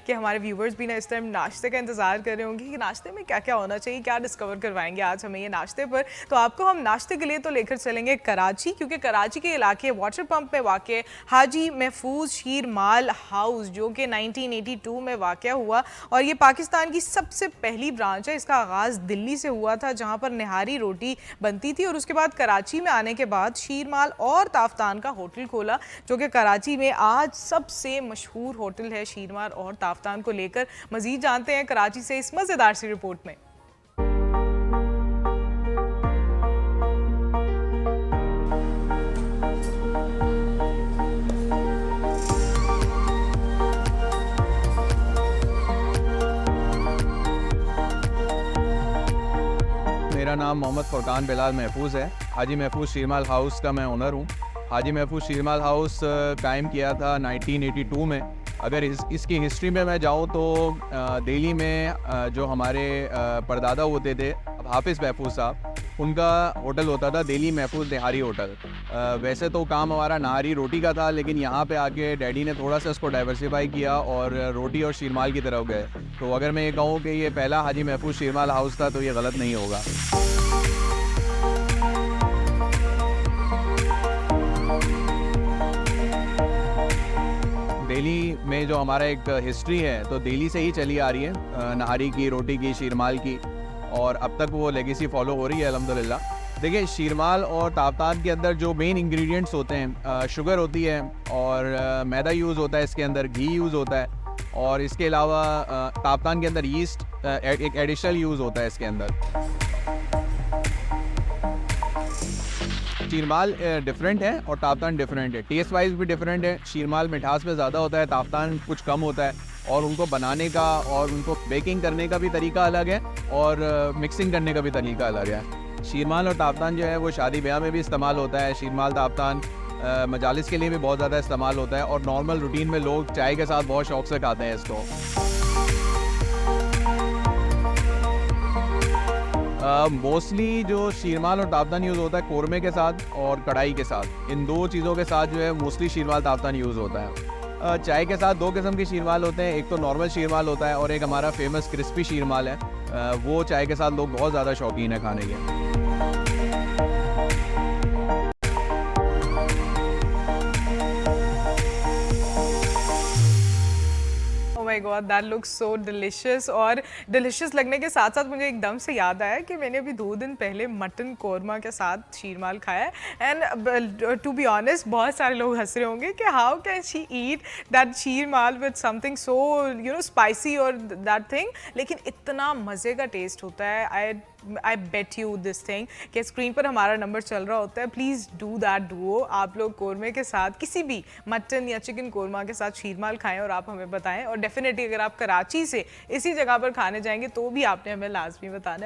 कि हमारे व्यूवर्स भी ना इस टाइम नाश्ते का इंतज़ार कर रहे होंगे कि नाश्ते में क्या क्या होना चाहिए, क्या डिस्कवर करवाएंगे आज हमें ये नाश्ते पर। तो आपको हम नाश्ते के लिए तो लेकर चलेंगे कराची, क्योंकि कराची के इलाके वाटर पंप में वाक़ हाजी महफूज शीर माल हाउस, जो कि 1982 में वाक़ हुआ और ये पाकिस्तान की सबसे पहली ब्रांच है। इसका आगाज़ दिल्ली से हुआ था, जहाँ पर निहारी रोटी बनती थी, और उसके बाद कराची में आने के बाद शीरमाल और ताफ्तान का होटल खोला, जो कि कराची में आज सबसे मशहूर होटल है। शीरमाल और ताफ्तान को लेकर मज़ीद जानते हैं कराची से इस मज़ेदार सी रिपोर्ट में। मेरा नाम मोहम्मद फ़ुरकान बिलाल महफूज है। हाजी महफूज शीरमाल हाउस का मैं ओनर हूँ। हाजी महफूज शीरमाल हाउस कायम किया था 1982 में। अगर इसकी हिस्ट्री में मैं जाऊँ तो दिल्ली में जो हमारे परदादा होते थे हाफिज़ महफूज साहब, उनका होटल होता था दिल्ली महफूज निहारी होटल। वैसे तो काम हमारा नहारी रोटी का था, लेकिन यहाँ पे आके डैडी ने थोड़ा सा इसको डाइवर्सिफाई किया और रोटी और शीरमाल की तरफ गए। तो अगर मैं ये कहूँ कि ये पहला हाजी महफूज शीरमाल हाउस था तो ये गलत नहीं होगा। दिल्ली में जो हमारा एक हिस्ट्री है तो दिल्ली से ही चली आ रही है, नहारी की, रोटी की, शीरमाल की, और अब तक वो लेगेसी फॉलो हो रही है अल्हम्दुलिल्लाह। देखिए, शीरमाल और ताफ्तान के अंदर जो मेन इंग्रेडिएंट्स होते हैं, शुगर होती है और मैदा यूज़ होता है, इसके अंदर घी यूज़ होता है, और इसके अलावा ताफ्तान के अंदर यीस्ट एक एडिशनल यूज़ होता है इसके अंदर। शीरमाल डिफरेंट है और ताफ्तान डिफरेंट है, टेस्ट वाइज भी डिफरेंट है। शीरमाल मिठास में ज़्यादा होता है, ताफ्तान कुछ कम होता है, और उनको बनाने का और उनको बेकिंग करने का भी तरीका अलग है और मिक्सिंग करने का भी तरीका अलग है। शीरमाल और ताफ्तान जो है वो शादी ब्याह में भी इस्तेमाल होता है। शीरमाल ताफ्तान मजालिस के लिए भी बहुत ज़्यादा इस्तेमाल होता है, और नॉर्मल रूटीन में लोग चाय के साथ बहुत शौक से खाते हैं इसको। मोस्टली जो शीरमाल और ताफ्तान यूज़ होता है कोरमे के साथ और कढ़ाई के साथ, इन दो चीज़ों के साथ जो है मोस्टली शीरमाल ताफ्तान यूज़ होता है। चाय के साथ दो किस्म के शीरमाल होते हैं, एक तो नॉर्मल शीरमाल होता है और एक हमारा फेमस क्रिस्पी शीरमाल है। वो चाय के साथ लोग बहुत ज़्यादा शौकीन है खाने के। My God, that looks so delicious. और डिलिशियस लगने के साथ साथ मुझे एकदम से याद आया कि मैंने अभी 2 दिन पहले मटन कोरमा के साथ शीरमाल खाया है। एंड टू बी ऑनेस्ट, बहुत सारे लोग हंस रहे होंगे कि how can she eat that sheermal with something so spicy और दैट थिंग, लेकिन इतना मज़े का टेस्ट होता है। आई बेट यू दिस थिंग कि स्क्रीन पर हमारा नंबर चल रहा होता है, प्लीज़ डू दैट डुओ। आप लोग कोरमे के साथ, किसी भी मटन या चिकन कोरमा के साथ शीरमाल खाएं और आप हमें बताएं। और डेफिनेटली अगर आप कराची से इसी जगह पर खाने जाएंगे तो भी आपने हमें लाजमी बताना है।